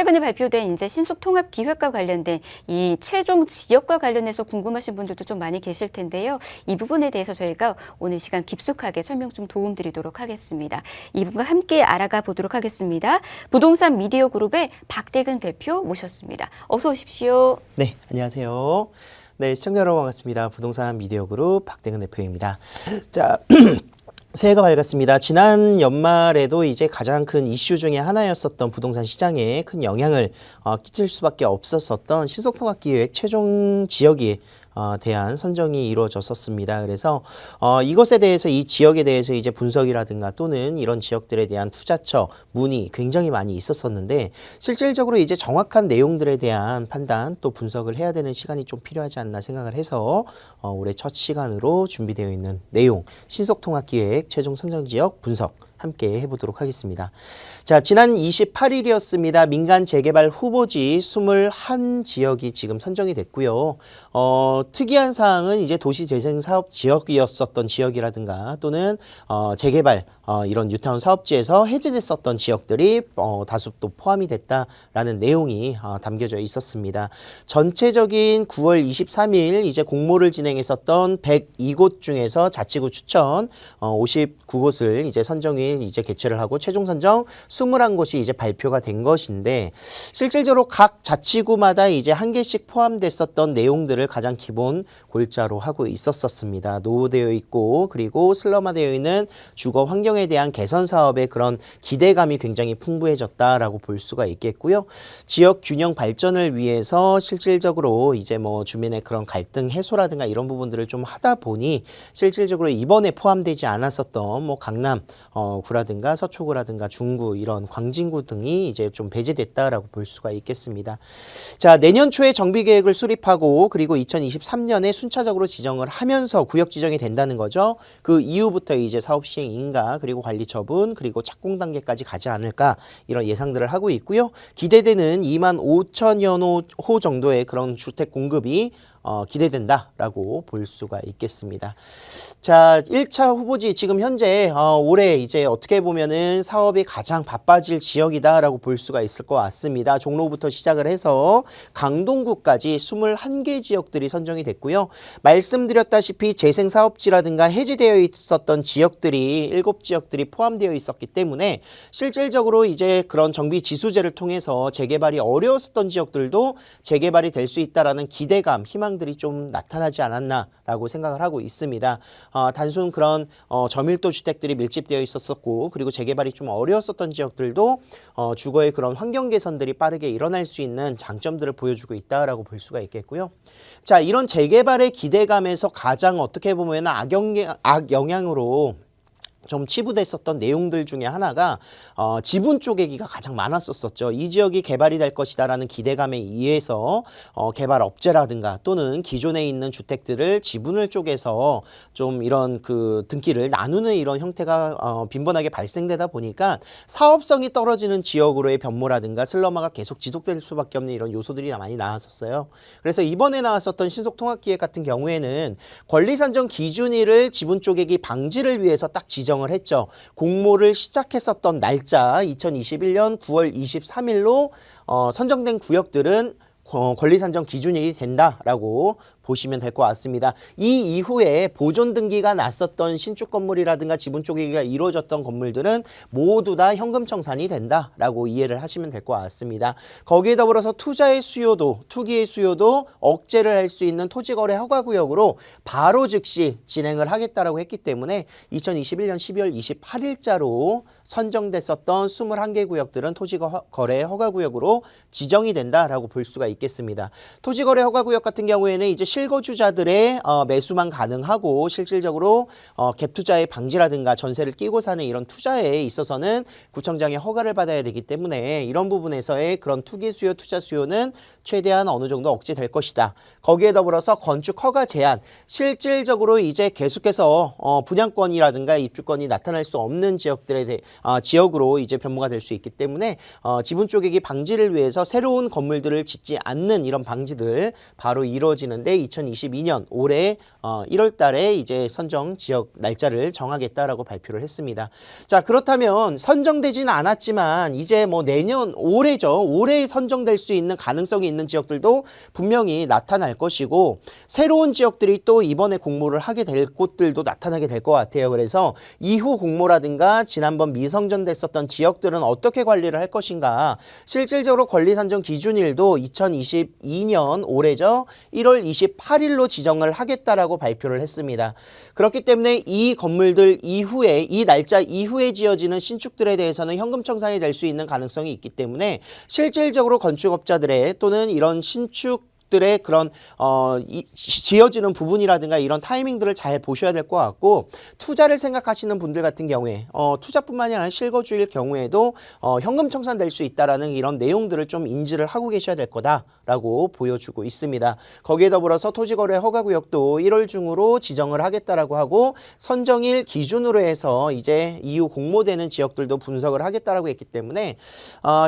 최근에 발표된 이제 신속통합기획과 관련된 이 최종 지역과 관련해서 궁금하신 분들도 좀 많이 계실 텐데요. 이 부분에 대해서 저희가 오늘 시간 깊숙하게 설명 좀 도움드리도록 하겠습니다. 이 부분 함께 알아가 보도록 하겠습니다. 부동산 미디어 그룹의 박대근 대표 모셨습니다. 어서 오십시오. 네, 안녕하세요. 네, 시청자 여러분 반갑습니다. 부동산 미디어 그룹 박대근 대표입니다. 자, 새해가 밝았습니다. 지난 연말에도 이제 가장 큰 이슈 중에 하나였었던 부동산 시장에 큰 영향을 끼칠 수밖에 없었던 신속통합기획 최종 지역이 대한 선정이 이루어졌었습니다. 그래서 이것에 대해서 이 지역에 대해서 이제 분석이라든가 또는 이런 지역들에 대한 투자처 문의 굉장히 많이 있었었는데 실질적으로 이제 정확한 내용들에 대한 판단 또 분석을 해야 되는 시간이 좀 필요하지 않나 생각을 해서 올해 첫 시간으로 준비되어 있는 내용 신속통합기획 최종 선정지역 분석 함께 해보도록 하겠습니다. 자, 지난 28일이었습니다. 민간 재개발 후보지 21지역이 지금 선정이 됐고요. 특이한 사항은 이제 도시재생사업 지역이었었던 지역이라든가 또는 재개발 이런 뉴타운 사업지에서 해제됐었던 지역들이 다수 또 포함이 됐다라는 내용이 담겨져 있었습니다. 전체적인 9월 23일 이제 공모를 진행했었던 102곳 중에서 자치구 추천 59곳을 이제 선정이 이제 개최를 하고 최종 선정 21곳이 이제 발표가 된 것인데 실질적으로 각 자치구마다 이제 한 개씩 포함됐었던 내용들을 가장 기본 골자로 하고 있었습니다. 노후되어 있고 그리고 슬럼화되어 있는 주거 환경에 대한 개선 사업의 그런 기대감이 굉장히 풍부해졌다라고 볼 수가 있겠고요. 지역 균형 발전을 위해서 실질적으로 이제 뭐 주민의 그런 갈등 해소라든가 이런 부분들을 좀 하다 보니 실질적으로 이번에 포함되지 않았었던 뭐 강남 구라든가 서초구라든가 중구 이런 광진구 등이 이제 좀 배제됐다라고 볼 수가 있겠습니다. 자, 내년 초에 정비 계획을 수립하고 그리고 2023년에 순차적으로 지정을 하면서 구역 지정이 된다는 거죠. 그 이후부터 이제 사업 시행 인가 그리고 관리 처분 그리고 착공 단계까지 가지 않을까 이런 예상들을 하고 있고요. 기대되는 25,000여 호 정도의 그런 주택 공급이 기대된다라고 볼 수가 있겠습니다. 자, 1차 후보지 지금 현재 올해 이제 어떻게 보면은 사업이 가장 바빠질 지역이다라고 볼 수가 있을 것 같습니다. 종로부터 시작을 해서 강동구까지 21개 지역들이 선정이 됐고요. 말씀드렸다시피 재생사업지라든가 해제되어 있었던 지역들이 7지역들이 포함되어 있었기 때문에 실질적으로 이제 그런 정비 지수제를 통해서 재개발이 어려웠던 지역들도 재개발이 될 수 있다라는 기대감, 희망들이 좀 나타나지 않았나라고 생각을 하고 있습니다. 단순 그런 저밀도 주택들이 밀집되어 있었고 그리고 재개발이 좀 어려웠었던 지역들도 주거의 그런 환경 개선들이 빠르게 일어날 수 있는 장점들을 보여주고 있다라고 볼 수가 있겠고요. 자, 이런 재개발의 기대감에서 가장 어떻게 보면 악영향으로 좀 치부됐었던 내용들 중에 하나가 지분 쪼개기가 가장 많았었죠. 이 지역이 개발이 될 것이다라는 기대감에 의해서 개발 업체라든가 또는 기존에 있는 주택들을 지분을 쪼개서 좀 이런 그 등기를 나누는 이런 형태가 빈번하게 발생되다 보니까 사업성이 떨어지는 지역으로의 변모라든가 슬럼화가 계속 지속될 수밖에 없는 이런 요소들이 많이 나왔었어요. 그래서 이번에 나왔었던 신속통합기획 같은 경우에는 권리산정 기준일을 지분 쪼개기 방지를 위해서 딱 지정을 했죠. 공모를 시작했었던 날짜 2021년 9월 23일로 선정된 구역들은 권리산정 기준일이 된다라고 보시면 될 것 같습니다. 이 이후에 보존 등기가 났었던 신축 건물이라든가 지분 쪼개기가 이루어졌던 건물들은 모두 다 현금 청산이 된다라고 이해를 하시면 될 것 같습니다. 거기에 더불어서 투자의 수요도, 투기의 수요도 억제를 할 수 있는 토지거래 허가구역으로 바로 즉시 진행을 하겠다라고 했기 때문에 2021년 12월 28일자로 선정됐었던 21개 구역들은 토지거래 허가구역으로 지정이 된다라고 볼 수가 있겠습니다. 토지거래 허가구역 같은 경우에는 이제 실거주자들의 매수만 가능하고 실질적으로 갭 투자의 방지라든가 전세를 끼고 사는 이런 투자에 있어서는 구청장의 허가를 받아야 되기 때문에 이런 부분에서의 그런 투기 수요, 투자 수요는 최대한 어느 정도 억제될 것이다. 거기에 더불어서 건축 허가 제한, 실질적으로 이제 계속해서 분양권이라든가 입주권이 나타날 수 없는 지역으로 이제 변모가 될 수 있기 때문에 지분 쪼개기 방지를 위해서 새로운 건물들을 짓지 않는 이런 방지들 바로 이루어지는데 2022년 올해 1월 달에 이제 선정 지역 날짜를 정하겠다라고 발표를 했습니다. 자, 그렇다면 선정되지는 않았지만 이제 뭐 내년 올해죠. 올해 선정될 수 있는 가능성이 있는 지역들도 분명히 나타날 것이고 새로운 지역들이 또 이번에 공모를 하게 될 곳들도 나타나게 될 것 같아요. 그래서 이후 공모라든가 지난번 미선정 됐었던 지역들은 어떻게 관리를 할 것인가. 실질적으로 권리 선정 기준일도 2022년 올해죠. 1월 28일로 지정을 하겠다라고 발표를 했습니다. 그렇기 때문에 이 건물들 이후에 이 날짜 이후에 지어지는 신축들에 대해서는 현금 청산이 될 수 있는 가능성이 있기 때문에 실질적으로 건축업자들의 또는 이런 신축 들의 그런 지어지는 부분이라든가 이런 타이밍들을 잘 보셔야 될 것 같고 투자를 생각하시는 분들 같은 경우에 투자뿐만이 아니라 실거주일 경우에도 현금 청산될 수 있다라는 이런 내용들을 좀 인지를 하고 계셔야 될 거다라고 보여주고 있습니다. 거기에 더불어서 토지거래 허가구역도 1월 중으로 지정을 하겠다라고 하고 선정일 기준으로 해서 이제 이후 공모되는 지역들도 분석을 하겠다라고 했기 때문에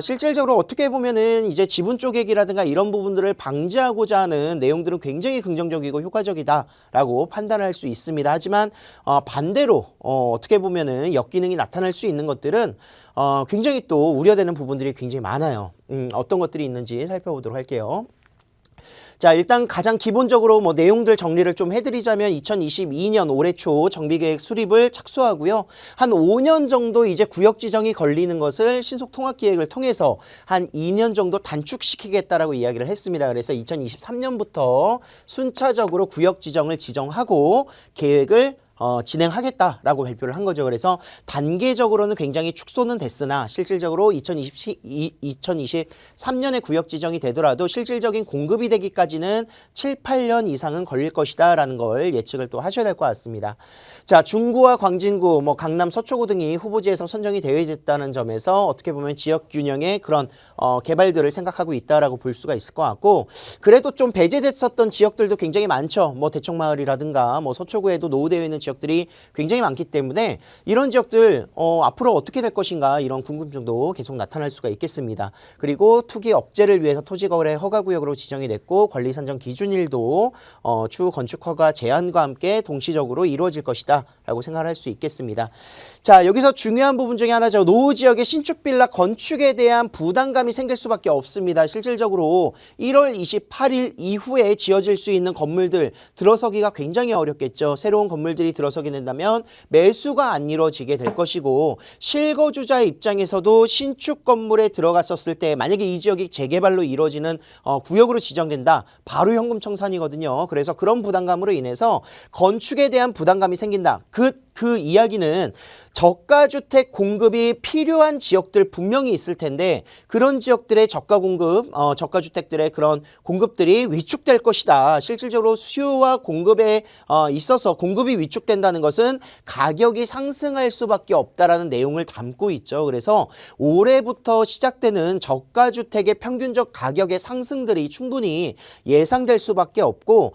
실질적으로 어떻게 보면은 이제 지분 쪼개기라든가 이런 부분들을 방지하고 고자 하는 내용들은 굉장히 긍정적이고 효과적이다라고 판단할 수 있습니다. 하지만 반대로 어떻게 보면은 역기능이 나타날 수 있는 것들은 굉장히 또 우려되는 부분들이 굉장히 많아요. 어떤 것들이 있는지 살펴보도록 할게요. 자, 일단 가장 기본적으로 뭐 내용들 정리를 좀 해드리자면 2022년 올해 초 정비계획 수립을 착수하고요. 한 5년 정도 이제 구역 지정이 걸리는 것을 신속통합기획을 통해서 한 2년 정도 단축시키겠다라고 이야기를 했습니다. 그래서 2023년부터 순차적으로 구역 지정을 지정하고 계획을 진행하겠다라고 발표를 한 거죠. 그래서 단계적으로는 굉장히 축소는 됐으나 실질적으로 2023년에 구역 지정이 되더라도 실질적인 공급이 되기까지는 7, 8년 이상은 걸릴 것이다라는 걸 예측을 또 하셔야 될 것 같습니다. 자, 중구와 광진구, 뭐 강남 서초구 등이 후보지에서 선정이 되어 있다는 점에서 어떻게 보면 지역 균형의 그런 개발들을 생각하고 있다라고 볼 수가 있을 것 같고 그래도 좀 배제됐었던 지역들도 굉장히 많죠. 뭐 대청마을이라든가 뭐 서초구에도 노후되어 있는 지역들이 굉장히 많기 때문에 이런 지역들 앞으로 어떻게 될 것인가 이런 궁금증도 계속 나타날 수가 있겠습니다. 그리고 투기 억제를 위해서 토지거래 허가구역으로 지정이 됐고 권리선정 기준일도 추후 건축허가 제한과 함께 동시적으로 이루어질 것이다 라고 생각을 할 수 있겠습니다. 자, 여기서 중요한 부분 중에 하나죠. 노후 지역의 신축 빌라 건축에 대한 부담감이 생길 수밖에 없습니다. 실질적으로 1월 28일 이후에 지어질 수 있는 건물들 들어서기가 굉장히 어렵겠죠. 새로운 건물들이 들어서게 된다면 매수가 안 이루어지게 될 것이고 실거주자 입장에서도 신축 건물에 들어갔었을 때 만약에 이 지역이 재개발로 이루어지는 구역으로 지정된다. 바로 현금 청산이거든요. 그래서 그런 부담감으로 인해서 건축에 대한 부담감이 생긴다. 그 이야기는 저가주택 공급이 필요한 지역들 분명히 있을 텐데 그런 지역들의 저가 공급, 저가주택들의 그런 공급들이 위축될 것이다. 실질적으로 수요와 공급에 있어서 공급이 위축된다는 것은 가격이 상승할 수밖에 없다라는 내용을 담고 있죠. 그래서 올해부터 시작되는 저가주택의 평균적 가격의 상승들이 충분히 예상될 수밖에 없고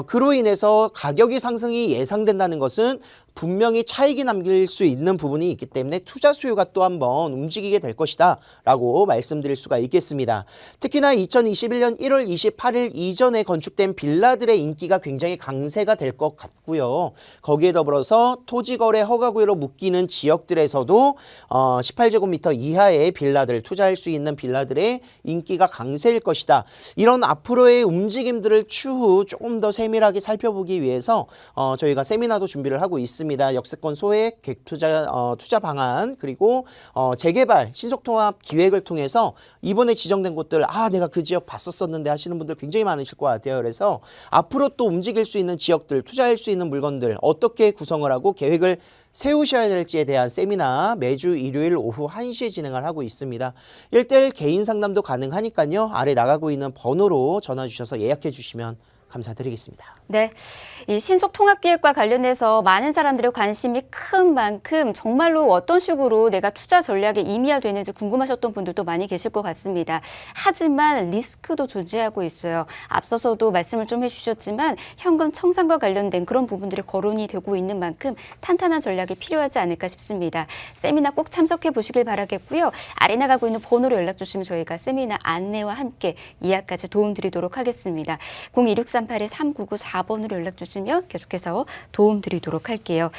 그로 인해서 가격이 상승이 예상된다는 것은 분명히 차익이 남길 수 있는 부분이 있기 때문에 투자 수요가 또 한번 움직이게 될 것이다 라고 말씀드릴 수가 있겠습니다. 특히나 2021년 1월 28일 이전에 건축된 빌라들의 인기가 굉장히 강세가 될 것 같고요. 거기에 더불어서 토지거래 허가구역으로 묶이는 지역들에서도 18제곱미터 이하의 빌라들, 투자할 수 있는 빌라들의 인기가 강세일 것이다. 이런 앞으로의 움직임들을 추후 조금 더 세밀하게 살펴보기 위해서 저희가 세미나도 준비를 하고 있습니다. 역세권 소액 투자 방안 그리고 재개발 신속통합 기획을 통해서 이번에 지정된 곳들 내가 그 지역 봤었었는데 하시는 분들 굉장히 많으실 것 같아요. 그래서 앞으로 또 움직일 수 있는 지역들 투자할 수 있는 물건들 어떻게 구성을 하고 계획을 세우셔야 될지에 대한 세미나 매주 일요일 오후 1시에 진행을 하고 있습니다. 1:1 개인 상담도 가능하니까요. 아래 나가고 있는 번호로 전화 주셔서 예약해 주시면 감사드리겠습니다. 네, 이 신속통합기획과 관련해서 많은 사람들의 관심이 큰 만큼 정말로 어떤 식으로 내가 투자 전략에 임의화되는지 궁금하셨던 분들도 많이 계실 것 같습니다. 하지만 리스크도 존재하고 있어요. 앞서서도 말씀을 좀 해주셨지만 현금 청산과 관련된 그런 부분들이 거론이 되고 있는 만큼 탄탄한 전략이 필요하지 않을까 싶습니다. 세미나 꼭 참석해 보시길 바라겠고요. 아래 나가고 있는 번호로 연락 주시면 저희가 세미나 안내와 함께 예약까지 도움드리도록 하겠습니다. 02638-3994번으로 연락 주시면 계속해서 도움드리도록 할게요.